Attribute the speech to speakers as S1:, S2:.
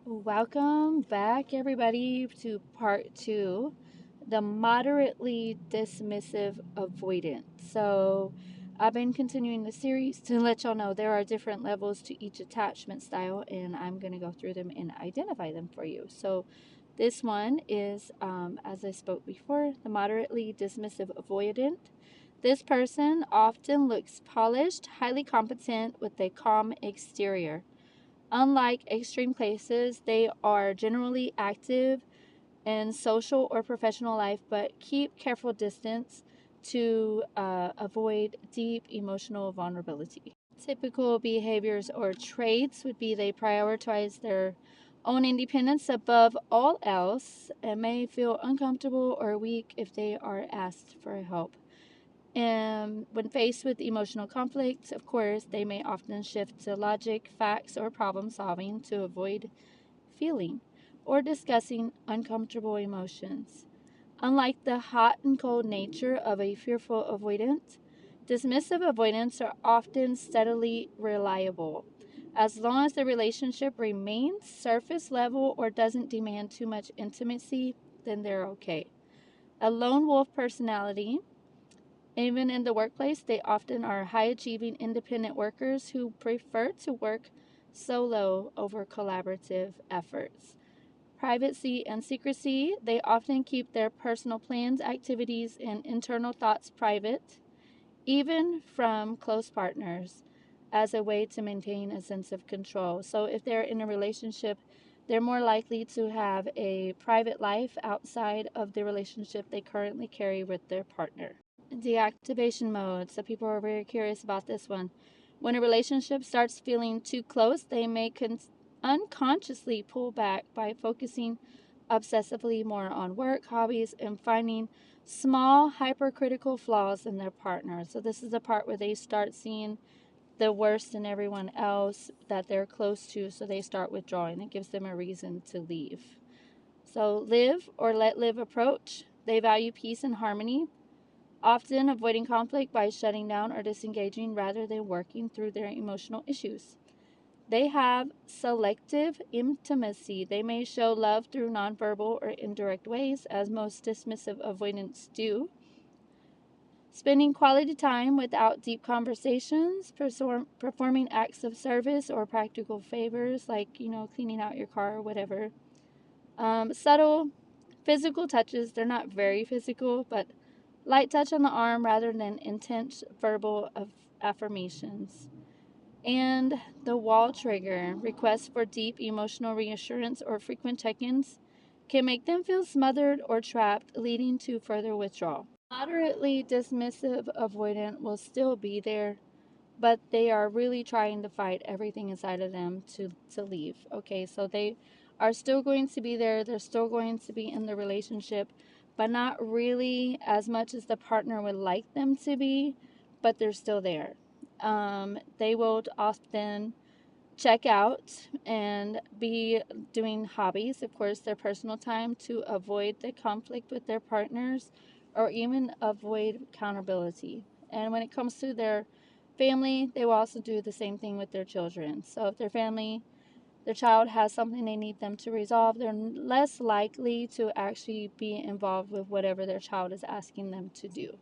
S1: Welcome back, everybody, to part two, the moderately dismissive avoidant. So, I've been continuing the series to let y'all know there are different levels to each attachment style, and I'm going to go through them and identify them for you. So, this one is, as I spoke before, the moderately dismissive avoidant. This person often looks polished, highly competent, with a calm exterior. Unlike extreme cases, they are generally active in social or professional life, but keep careful distance to avoid deep emotional vulnerability. Typical behaviors or traits would be they prioritize their own independence above all else and may feel uncomfortable or weak if they are asked for help. And when faced with emotional conflicts, of course, they may often shift to logic, facts, or problem solving to avoid feeling or discussing uncomfortable emotions. Unlike the hot and cold nature of a fearful avoidant, dismissive avoidants are often steadily reliable. As long as the relationship remains surface level or doesn't demand too much intimacy, then they're okay. A lone wolf personality. Even in the workplace, they often are high achieving independent workers who prefer to work solo over collaborative efforts. Privacy and secrecy, they often keep their personal plans, activities, and internal thoughts private, even from close partners, as a way to maintain a sense of control. So, if they're in a relationship, they're more likely to have a private life outside of the relationship they currently carry with their partner. Deactivation mode. So people are very curious about this one. When a relationship starts feeling too close, they may unconsciously pull back by focusing obsessively more on work, hobbies, and finding small hypercritical flaws in their partner. So this is the part where they start seeing the worst in everyone else that they're close to, so they start withdrawing. It gives them a reason to leave. So live or let live approach. They value peace and harmony, often avoiding conflict by shutting down or disengaging rather than working through their emotional issues. They have selective intimacy. They may show love through nonverbal or indirect ways, as most dismissive avoidants do. Spending quality time without deep conversations, performing acts of service or practical favors like, cleaning out your car or whatever. Subtle physical touches, they're not very physical, but light touch on the arm rather than intense verbal affirmations. And the wall trigger, requests for deep emotional reassurance or frequent check ins, can make them feel smothered or trapped, leading to further withdrawal. Moderately dismissive avoidant will still be there, but they are really trying to fight everything inside of them to leave. Okay, so they are still going to be there, they're still going to be in the relationship, but not really as much as the partner would like them to be, but they're still there. They will often check out and be doing hobbies, of course, their personal time, to avoid the conflict with their partners or even avoid accountability. And when it comes to their family, they will also do the same thing with their children. So if their child has something they need them to resolve, they're less likely to actually be involved with whatever their child is asking them to do.